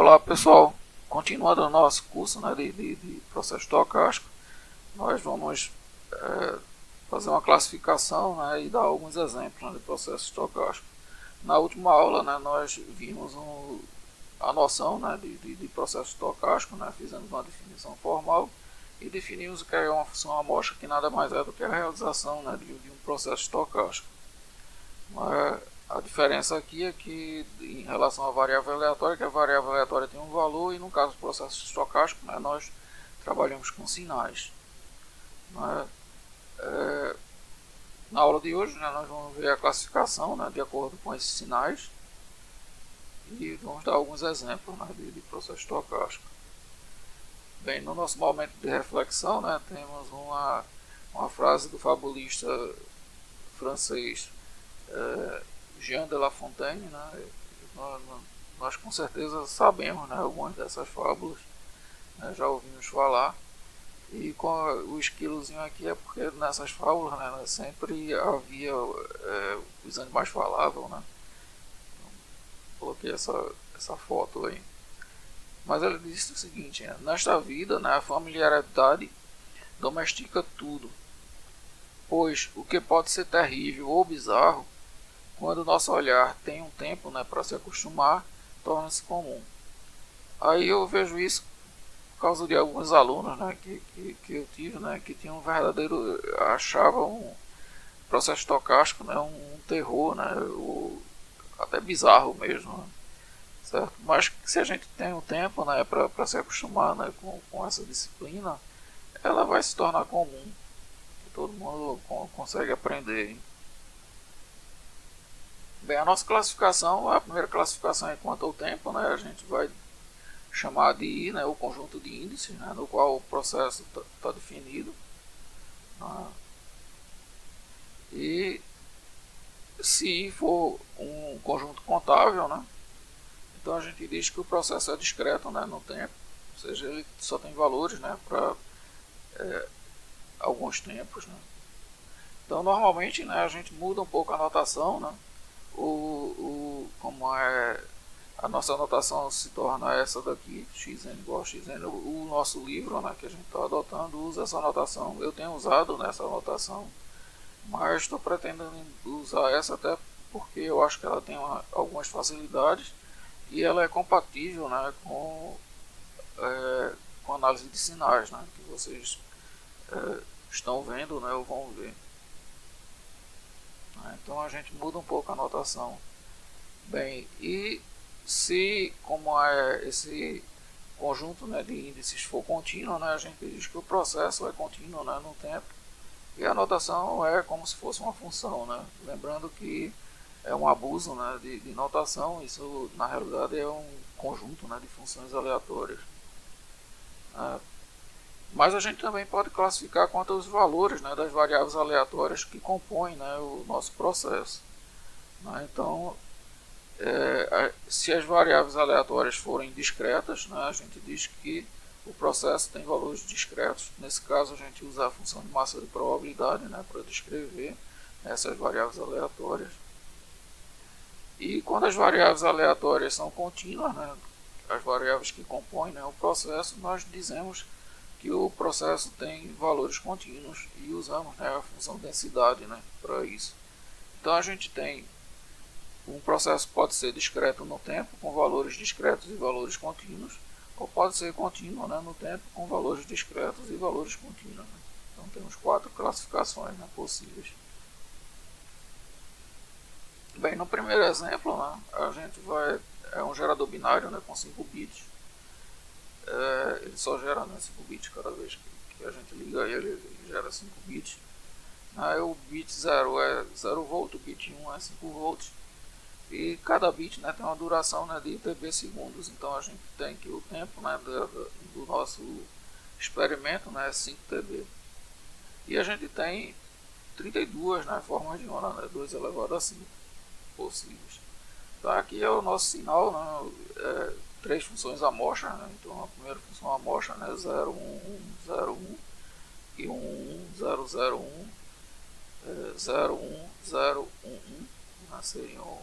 Olá pessoal, continuando o nosso curso, né, de processo estocástico, nós vamos fazer uma classificação, né, e dar alguns exemplos, né, de processo estocástico. Na última aula, né, nós vimos a noção, né, de processo estocástico, né, fizemos uma definição formal e definimos o que é uma função amostra, que nada mais é do que a realização, né, de um processo estocástico. A diferença aqui é que, em relação à variável aleatória, que a variável aleatória tem um valor e, no caso do processo estocástico, né, nós trabalhamos com sinais. Na aula de hoje, né, nós vamos ver a classificação, né, de acordo com esses sinais e vamos dar alguns exemplos, né, de processo estocástico. Bem, no nosso momento de reflexão, né, temos uma frase do fabulista francês Jean de La Fontaine, né? Nós com certeza sabemos, né, algumas dessas fábulas, né, já ouvimos falar. E com o esquilozinho aqui é porque nessas fábulas, né, sempre havia os animais falavam, né? Então, coloquei essa foto aí. Mas ele disse o seguinte: né, nesta vida, né, a familiaridade domestica tudo, pois o que pode ser terrível ou bizarro, quando o nosso olhar tem um tempo, né, para se acostumar, torna-se comum. Aí eu vejo isso por causa de alguns alunos, né, que eu tive, né, que tinham um verdadeiro, achavam um processo estocástico, né, um terror, né, até bizarro mesmo, né, certo? Mas se a gente tem um tempo, né, para se acostumar, né, com essa disciplina, ela vai se tornar comum. Todo mundo consegue aprender. Hein? Bem, a nossa classificação, a primeira classificação é quanto ao tempo, né? A gente vai chamar de I, né, o conjunto de índices, né, no qual o processo está definido. Né? E se I for um conjunto contável, né, então a gente diz que o processo é discreto, né, no tempo, ou seja, ele só tem valores, né, para alguns tempos. Né? Então normalmente, né, a gente muda um pouco a notação, né? Como é a nossa anotação se torna essa daqui, xn igual a xn. O nosso livro, né, que a gente está adotando, usa essa anotação. Eu tenho usado nessa anotação, mas estou pretendendo usar essa até porque eu acho que ela tem algumas facilidades e ela é compatível, né, com análise de sinais, né, que vocês estão vendo, né, ou vão ver. Então a gente muda um pouco a notação. Bem, e se, como é esse conjunto, né, de índices for contínuo, né, a gente diz que o processo é contínuo, né, no tempo, e a notação é como se fosse uma função. Né? Lembrando que é um abuso, né, de notação, isso na realidade é um conjunto, né, de funções aleatórias. Mas a gente também pode classificar quanto aos valores, né, das variáveis aleatórias que compõem, né, o nosso processo. Né? Então, se as variáveis aleatórias forem discretas, né, a gente diz que o processo tem valores discretos. Nesse caso, a gente usa a função de massa de probabilidade, né, para descrever essas variáveis aleatórias. E quando as variáveis aleatórias são contínuas, né, as variáveis que compõem, né, o processo, nós dizemos que o processo tem valores contínuos e usamos, né, a função densidade, né, para isso. Então a gente tem um processo pode ser discreto no tempo com valores discretos e valores contínuos, ou pode ser contínuo, né, no tempo com valores discretos e valores contínuos. Né? Então temos 4 classificações, né, possíveis. Bem, no primeiro exemplo, né, a gente é um gerador binário, né, com 5 bits. Ele só gera, né, 5 bits cada vez que a gente liga ele gera 5 bits. Aí o bit 0 é 0 volt, o bit 1 é 5 volts. E cada bit, né, tem uma duração, né, de TB segundos. Então a gente tem que o tempo, né, do nosso experimento, né, é 5 TB. E a gente tem 32, né, formas de onda, né, 2 elevado a 5 possíveis. Então aqui é o nosso sinal, né, 3 funções amostra, né? Então a primeira função amostra, né, 0, 1, 1, 0, 1 e 1, 1, 0, 0, 1, 0, 1, 0, 1, 1, né, seriam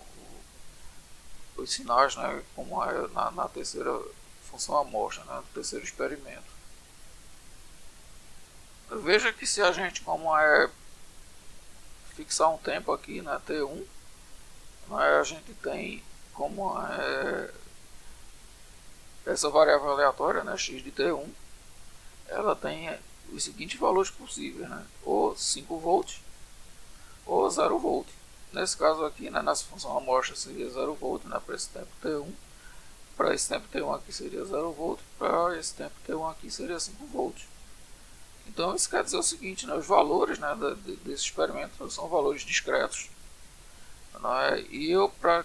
os sinais, né, como é na terceira função amostra, né, no terceiro experimento. Veja que se a gente como é fixar um tempo aqui, né, T1, né, a gente tem como essa variável aleatória, né, x de T1, ela tem os seguintes valores possíveis, né, ou 5 volts ou 0 volt. Nesse caso aqui, né, nessa função amostra seria 0 volt, né, para esse tempo T1, para esse tempo T1 aqui seria 0 volt, para esse tempo T1 aqui seria 5 volts. Então isso quer dizer o seguinte, né, os valores, né, desse experimento são valores discretos, né, e eu para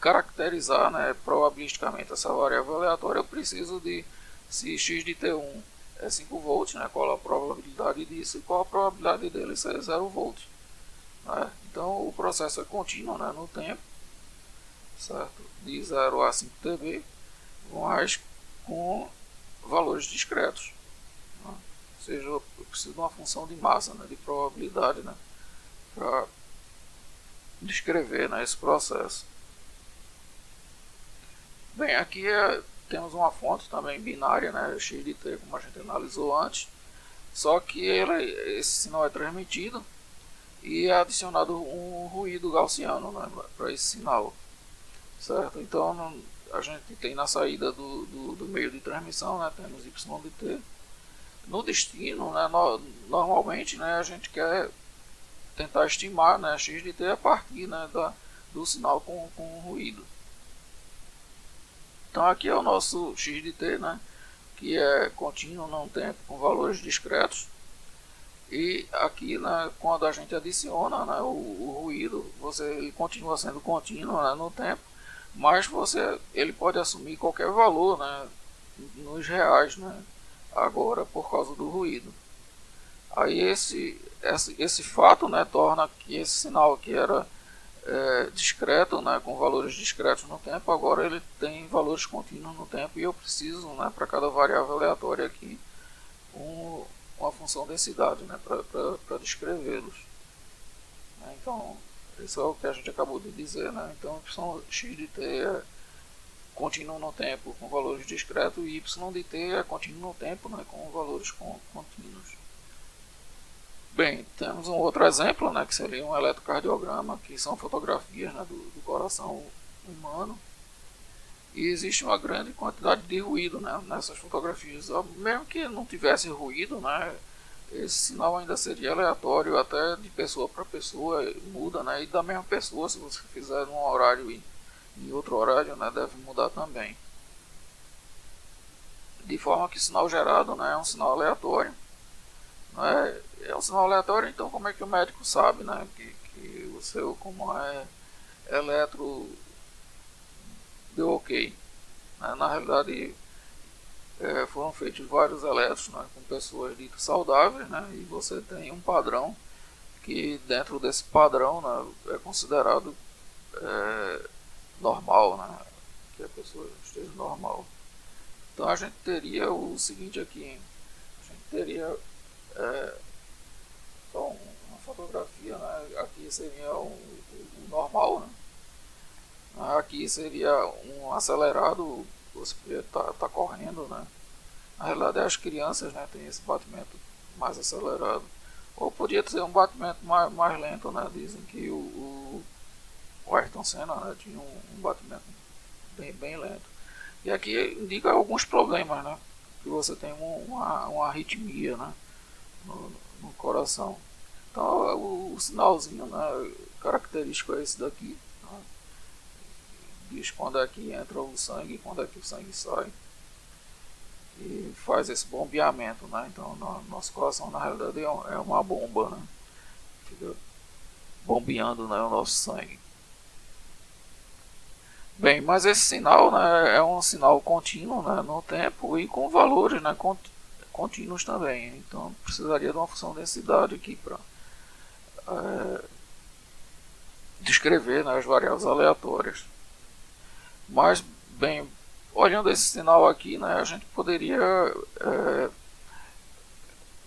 caracterizar, né, probabilisticamente essa variável aleatória eu preciso de se x de T1 é 5 volts, né, qual a probabilidade disso e qual a probabilidade dele ser 0 volts. Né? Então o processo é contínuo, né, no tempo, certo? De 0 a 5 TB, mas com valores discretos. Né? Ou seja, eu preciso de uma função de massa, né, de probabilidade, né, para descrever, né, esse processo. Bem, aqui temos uma fonte também binária, né, x de t, como a gente analisou antes, só que esse sinal é transmitido e é adicionado um ruído gaussiano, né, para esse sinal, certo? Então a gente tem na saída do meio de transmissão, né, temos y de t. No destino, né, normalmente, né, a gente quer tentar estimar, né, x de t a partir, né, do sinal com ruído. Então aqui é o nosso x de t, né, que é contínuo num tempo com valores discretos. E aqui, né, quando a gente adiciona, né, o ruído, ele continua sendo contínuo, né, no tempo, mas ele pode assumir qualquer valor, né, nos reais, né, agora por causa do ruído. Aí esse fato, né, torna que esse sinal que era discreto, né, com valores discretos no tempo, agora ele tem valores contínuos no tempo e eu preciso, né, para cada variável aleatória aqui, uma função densidade, né, para descrevê-los. Então, isso é o que a gente acabou de dizer. Né? Então, x de t é contínuo no tempo com valores discretos e y de t é contínuo no tempo, né, com valores contínuos. Bem, temos um outro exemplo, né, que seria um eletrocardiograma, que são fotografias, né, do coração humano. E existe uma grande quantidade de ruído, né, nessas fotografias. Mesmo que não tivesse ruído, né, esse sinal ainda seria aleatório, até de pessoa para pessoa muda, né, e da mesma pessoa, se você fizer num horário e em outro horário, né, deve mudar também. De forma que o sinal gerado, né, é um sinal aleatório. Né, é um sinal aleatório, então como é que o médico sabe, né, que o seu como é eletro deu ok? Né, na realidade foram feitos vários eletros, né, com pessoas ditas saudáveis, né, e você tem um padrão que dentro desse padrão, né, é considerado normal, né, que a pessoa esteja normal. Então a gente teria o seguinte aqui, a gente teria então, uma fotografia, né, aqui seria o normal, né, aqui seria um acelerado, você poderia estar correndo, né. Na realidade, as crianças, né, têm esse batimento mais acelerado. Ou podia ter um batimento mais lento, né? Dizem que o Ayrton Senna, né, tinha um batimento bem lento. E aqui indica alguns problemas, né? Que você tem uma arritmia, né, no coração. Então o sinalzinho, né, característico é esse daqui. Né? Diz quando é que entra o sangue e quando é que o sangue sai. E faz esse bombeamento, né? Então nosso coração na realidade é uma bomba, né? Fica bombeando, né, o nosso sangue. Bem, mas esse sinal, né, é um sinal contínuo, né, no tempo e com valores, né, contínuos também. Então precisaria de uma função de densidade aqui para descrever, né, as variáveis aleatórias. Mas, bem, olhando esse sinal aqui, né, a gente poderia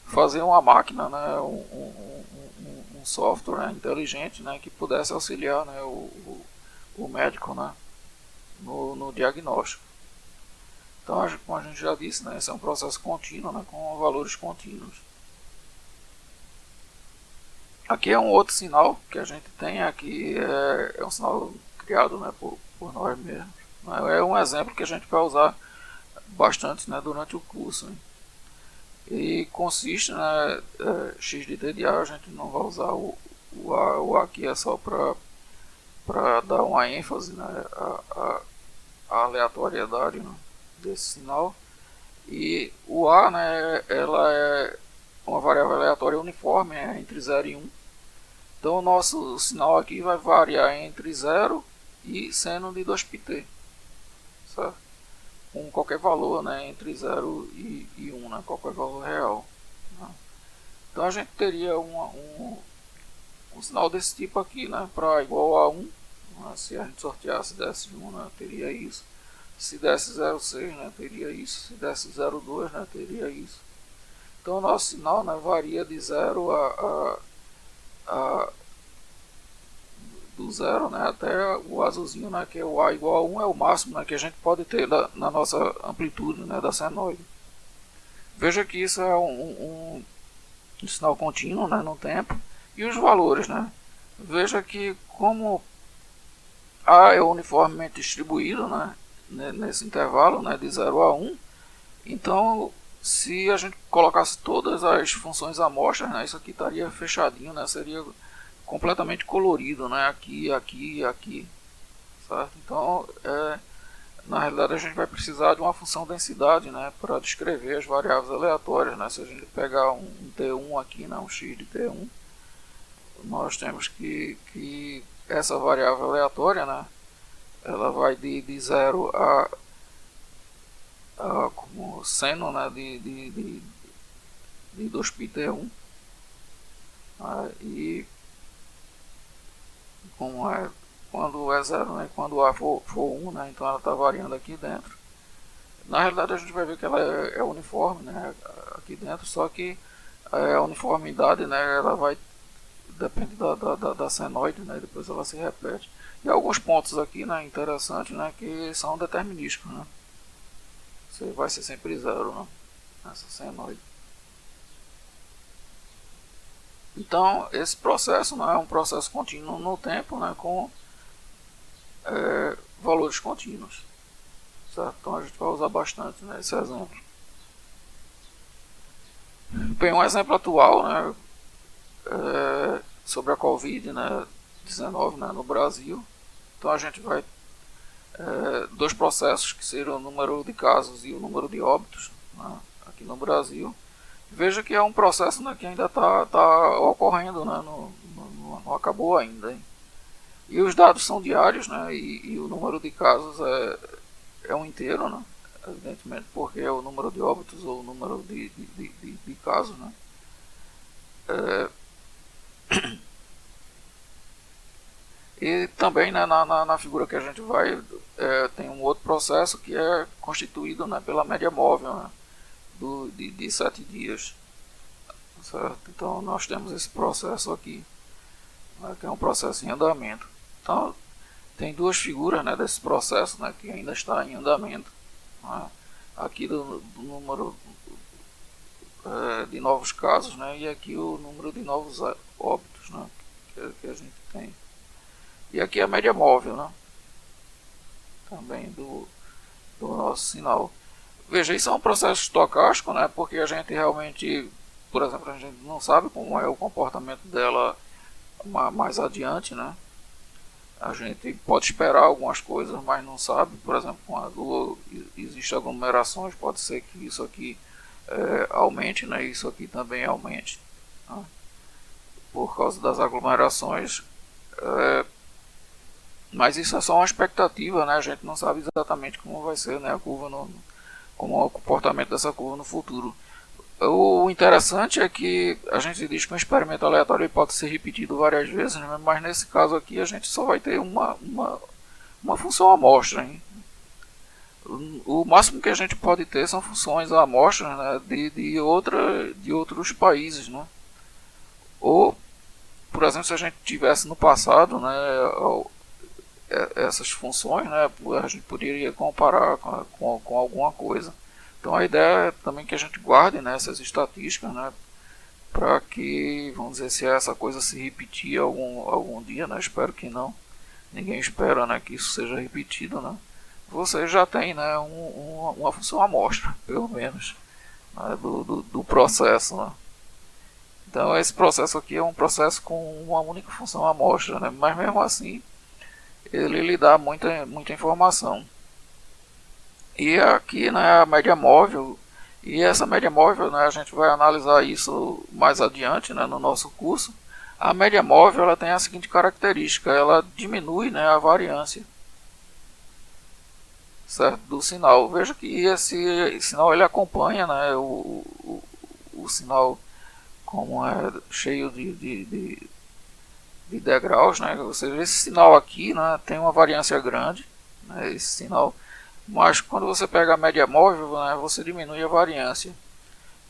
fazer uma máquina, né, um software, né, inteligente, né, que pudesse auxiliar, né, o médico, né, no diagnóstico. Então, como a gente já disse, né, esse é um processo contínuo, né, com valores contínuos. Aqui é um outro sinal que a gente tem, aqui é um sinal criado, né, por nós mesmos. É um exemplo que a gente vai usar bastante, né, durante o curso. Hein. E consiste, né, x de t de a, a gente não vai usar o A aqui é só para dar uma ênfase, né, a aleatoriedade, né, desse sinal. E o A, né, ela é uma variável aleatória uniforme, entre 0 e 1. Então o nosso sinal aqui vai variar entre 0 e seno de 2πt, certo? Com qualquer valor, né, entre 0 e 1, né, qualquer valor real. Né? Então a gente teria um sinal desse tipo aqui, né, para igual a 1. Né, se a gente sorteasse desse 1, né, teria isso. Se desse 0,6, né, teria isso. Se desse 0,2, né, teria isso. Então o nosso sinal, né, varia de 0 do 0, né, até o azulzinho, né, que é o A igual a 1, é o máximo, né, que a gente pode ter na nossa amplitude, né, da senoide. Veja que isso é um sinal contínuo, né, no tempo. E os valores, né? Veja que como A é uniformemente distribuído, né, nesse intervalo, né, de 0 a 1, então se a gente colocasse todas as funções amostras, né, isso aqui estaria fechadinho, né, seria completamente colorido, né, aqui, certo? Então, na realidade a gente vai precisar de uma função densidade, né, para descrever as variáveis aleatórias, né. Se a gente pegar um t1 aqui, né, um x de t1, nós temos que essa variável aleatória, né, ela vai de 0 a como seno, né, de 2πt1, e como quando é 0, né, quando A for 1, né, então ela está variando aqui dentro. Na realidade a gente vai ver que ela é uniforme, né, aqui dentro, só que a uniformidade, né, ela vai depende da senoide, né, depois ela se repete. E alguns pontos aqui, né, interessantes, né, que são determinísticos, né. Você vai ser sempre 0, né, essa senoide. Então esse processo, né, é um processo contínuo no tempo, né, com valores contínuos, certo? Então a gente vai usar bastante, né, esse exemplo. Bem, um exemplo atual, né, sobre a Covid, né, 19, né, no Brasil. Então a gente vai dois processos que seriam o número de casos e o número de óbitos, né, aqui no Brasil. Veja que é um processo, né, que ainda está ocorrendo, né, não acabou ainda. Hein? E os dados são diários, né, e o número de casos é um inteiro, né, evidentemente, porque é o número de óbitos ou o número de casos. Né. E também, né, na figura que a gente vai, tem um outro processo que é constituído, né, pela média móvel, né, de 7 dias. Certo? Então nós temos esse processo aqui, né, que é um processo em andamento. Então tem duas figuras, né, desse processo, né, que ainda está em andamento. Né, aqui do número de novos casos, né, e aqui o número de novos óbitos, né, que a gente tem. E aqui a média móvel, né, também do nosso sinal. Veja, isso é um processo estocástico, né, porque a gente realmente, por exemplo, a gente não sabe como é o comportamento dela mais adiante, né. A gente pode esperar algumas coisas, mas não sabe. Por exemplo, quando existem aglomerações, pode ser que isso aqui aumente, né, isso aqui também aumente, né, por causa das aglomerações. Mas isso é só uma expectativa, né? A gente não sabe exatamente como vai ser, né, a curva como é o comportamento dessa curva no futuro. O interessante é que a gente diz que um experimento aleatório pode ser repetido várias vezes, né? Mas nesse caso aqui a gente só vai ter uma função amostra. Hein? O máximo que a gente pode ter são funções amostras, né, de outros países. Né? Ou, por exemplo, se a gente tivesse no passado, né, essas funções, né, a gente poderia comparar com alguma coisa. Então a ideia é também que a gente guarde, né, essas estatísticas, né, para que, vamos dizer, se essa coisa se repetir algum dia, né, espero que não, ninguém espera, né, que isso seja repetido, né, você já tem, né, uma função amostra, pelo menos, né, do processo, né. Então esse processo aqui é um processo com uma única função amostra, né, mas mesmo assim ele lhe dá muita informação. E aqui, né, a média móvel, e essa média móvel, né, a gente vai analisar isso mais adiante, né, no nosso curso. A média móvel ela tem a seguinte característica, ela diminui, né, a variância, certo, do sinal. Veja que esse sinal ele acompanha, né, o sinal como é cheio de degraus, né, ou seja, esse sinal aqui, né, tem uma variância grande, né, esse sinal. Mas quando você pega a média móvel, né, você diminui a variância.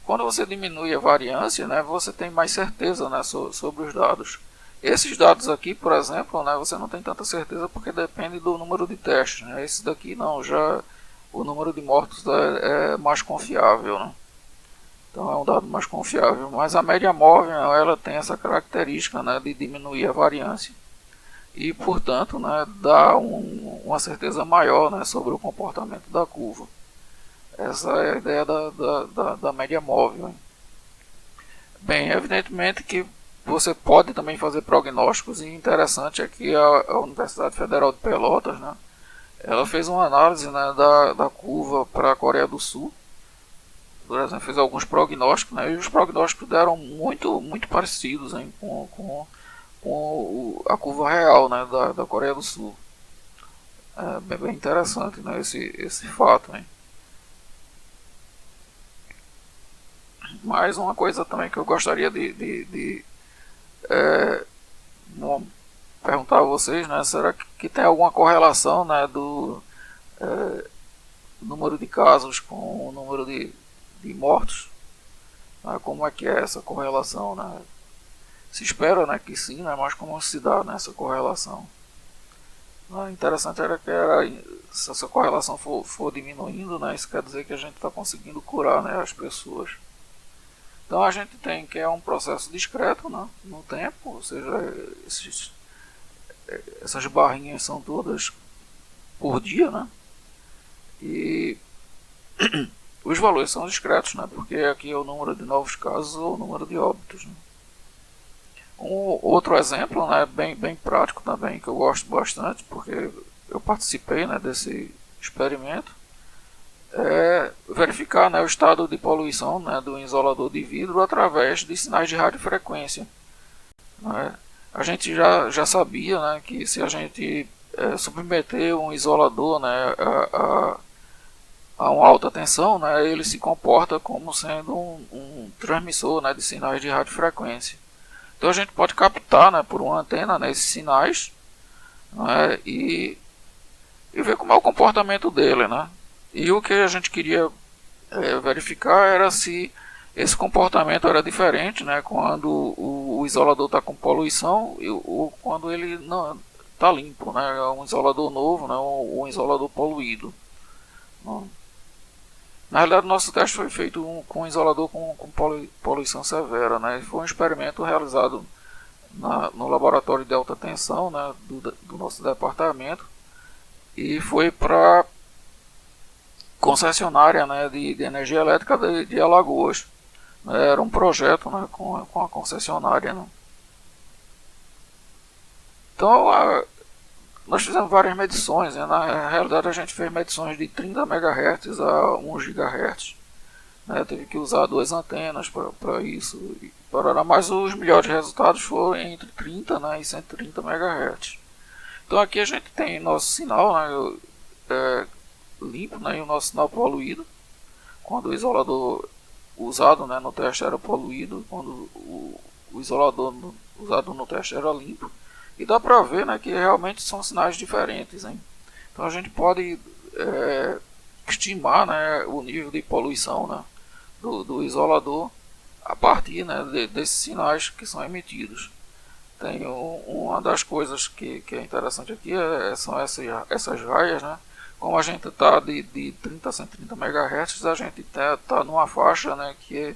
Quando você diminui a variância, né, você tem mais certeza, né, sobre os dados. Esses dados aqui, por exemplo, né, você não tem tanta certeza porque depende do número de testes. Né? Esse daqui não, já o número de mortos é mais confiável. Né? Então é um dado mais confiável. Mas a média móvel ela tem essa característica, né, de diminuir a variância. E, portanto, né, dá uma certeza maior, né, sobre o comportamento da curva. Essa é a ideia da média móvel. Hein? Bem, evidentemente que você pode também fazer prognósticos, e interessante é que a Universidade Federal de Pelotas, né, ela fez uma análise, né, da curva para a Coreia do Sul. Por exemplo, fez alguns prognósticos, né, e os prognósticos deram muito parecidos, hein, com a curva real, né, da Coreia do Sul. É bem interessante, né, esse fato. Hein. Mais uma coisa também que eu gostaria de perguntar a vocês, né, será que tem alguma correlação, né, do número de casos com o número de mortos? Né, como é que é essa correlação? Né? Se espera, né, que sim, né, mas como se dá nessa correlação? Interessante era que se essa correlação for diminuindo, né, isso quer dizer que a gente está conseguindo curar, né, as pessoas. Então a gente tem que é um processo discreto, né, no tempo, ou seja, essas barrinhas são todas por dia, né, e os valores são discretos, né, porque aqui é o número de novos casos ou o número de óbitos. Né. Outro exemplo, né, bem prático também, que eu gosto bastante, porque eu participei, né, desse experimento, é verificar, né, o estado de poluição, né, do isolador de vidro através de sinais de radiofrequência. Né. A gente já sabia, né, que se a gente submeter um isolador, né, a uma alta tensão, né, ele se comporta como sendo um transmissor, né, de sinais de radiofrequência. Então a gente pode captar, né, por uma antena, né, esses sinais, né, e ver como é o comportamento dele. Né. E o que a gente queria verificar era se esse comportamento era diferente, né, quando o isolador está com poluição ou quando ele não está limpo, né, é um isolador novo, né, ou um isolador poluído. Né. Na realidade, o nosso teste foi feito com um isolador com poluição severa. Né? Foi um experimento realizado no laboratório de alta tensão, né, do nosso departamento, e foi para concessionária, né, de energia elétrica de Alagoas. Era um projeto, né, com a concessionária. Né. Então, nós fizemos várias medições. Né. Na realidade, a gente fez medições de 30 MHz a 1 GHz. Né. Teve que usar 2 antenas para isso. Mas os melhores resultados foram entre 30, né, e 130 MHz. Então aqui a gente tem nosso sinal, né, limpo, né, e o nosso sinal poluído. Quando o isolador usado, né, no teste era poluído, quando o isolador usado no teste era limpo. E dá para ver, né, que realmente são sinais diferentes. Hein? Então a gente pode estimar, né, o nível de poluição, né, do isolador a partir, né, desses sinais que são emitidos. uma das coisas que é interessante aqui são essas raias, né? Como a gente está de 30 a 130 MHz, a gente tá numa faixa, né, que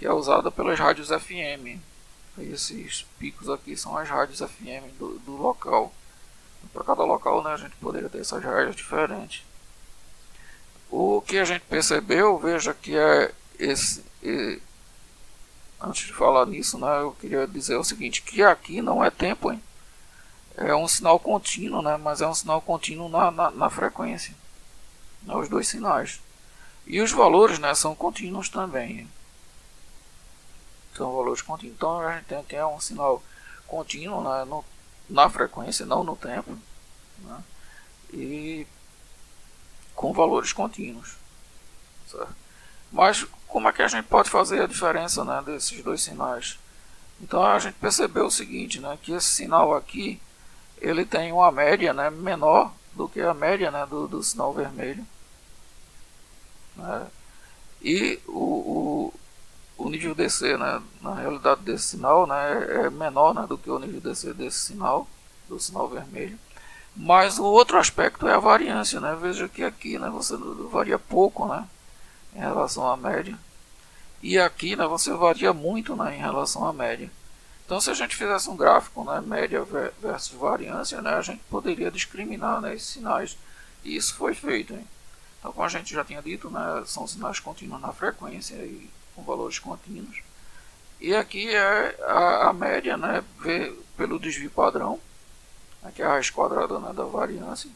é usada pelas rádios FM. Esses picos aqui são as rádios FM do local. Para cada local, né, a gente poderia ter essas raias diferentes. O que a gente percebeu, veja que antes de falar nisso, né, eu queria dizer o seguinte, que aqui não é tempo, hein? É um sinal contínuo, né, mas é um sinal contínuo na frequência, né, os dois sinais. E os valores, né, são contínuos também. São valores contínuos. Então a gente tem aqui um sinal contínuo, né, na frequência, não no tempo, né, e com valores contínuos, certo? Mas como é que a gente pode fazer a diferença, né, desses dois sinais? Então a gente percebeu o seguinte, né, que esse sinal aqui ele tem uma média, né, menor do que a média, né, do sinal vermelho, né, e o nível DC, né, na realidade desse sinal, né, é menor, né, do que o nível DC desse sinal, do sinal vermelho. Mas o outro aspecto é a variância, né? Veja que aqui, né, você varia pouco, né, em relação à média. E aqui, né, você varia muito, né, em relação à média. Então, se a gente fizesse um gráfico, né, média versus variância, né, a gente poderia discriminar, né, esses sinais. E isso foi feito, hein? Então, como a gente já tinha dito, né, são sinais contínuos na frequência e com valores contínuos. E aqui é a média, né, pelo desvio padrão. Aqui é a raiz quadrada, né, da variância.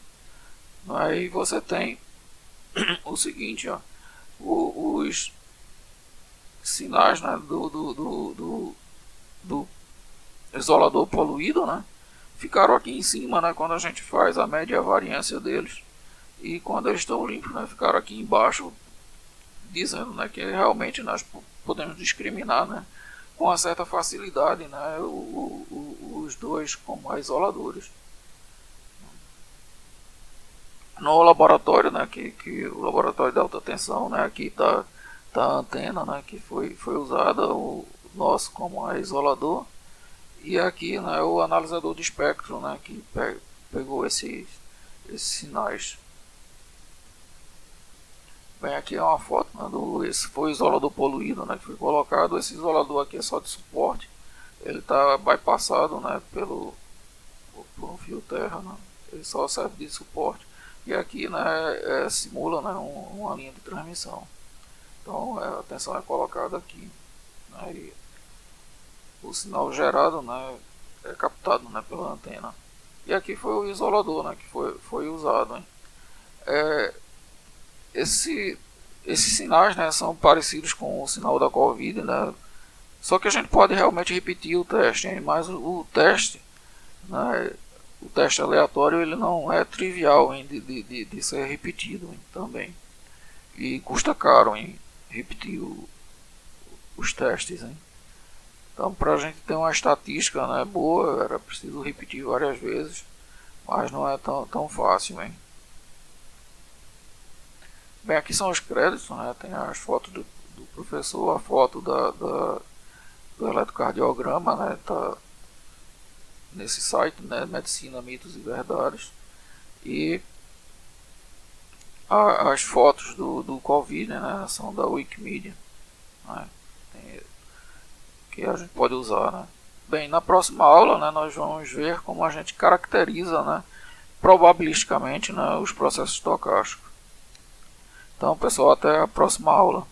Aí você tem o seguinte, ó, os sinais, né, do isolador poluído, né, ficaram aqui em cima, né, quando a gente faz a média e a variância deles. E quando eles estão limpos, né, ficaram aqui embaixo, dizendo, né, que realmente nós podemos discriminar, né, com uma certa facilidade, né, os dois como isoladores. No laboratório, né, que o laboratório de alta tensão, né, aqui está a antena, né, que foi usada, o nosso como isolador, e aqui, né, o analisador de espectro, né, que pegou esses sinais. Bem, aqui é uma foto, né, esse foi o isolador poluído, né, que foi colocado. Esse isolador aqui é só de suporte, ele está bypassado, né, por um fio terra, né, ele só serve de suporte. E aqui, né, simula, né, uma linha de transmissão. Então a tensão é colocada aqui, né, e o sinal gerado, né, é captado, né, pela antena. E aqui foi o isolador, né, que foi usado, hein. Esses sinais, né, são parecidos com o sinal da Covid, né, só que a gente pode realmente repetir o teste, hein, mas o teste, né, o teste aleatório, ele não é trivial, hein, de ser repetido, hein, também. E custa caro, hein, repetir os testes. Hein. Então, para a gente ter uma estatística, né, boa, era preciso repetir várias vezes, mas não é tão fácil. Hein. Bem, aqui são os créditos, né, tem as fotos do professor, a foto do eletrocardiograma, né, tá nesse site, né, Medicina, Mitos e Verdades, e as fotos do Covid, né, são da Wikimedia, né, que a gente pode usar, né. Bem, na próxima aula, né, nós vamos ver como a gente caracteriza, né, probabilisticamente, né, os processos estocásticos. Então, pessoal, até a próxima aula.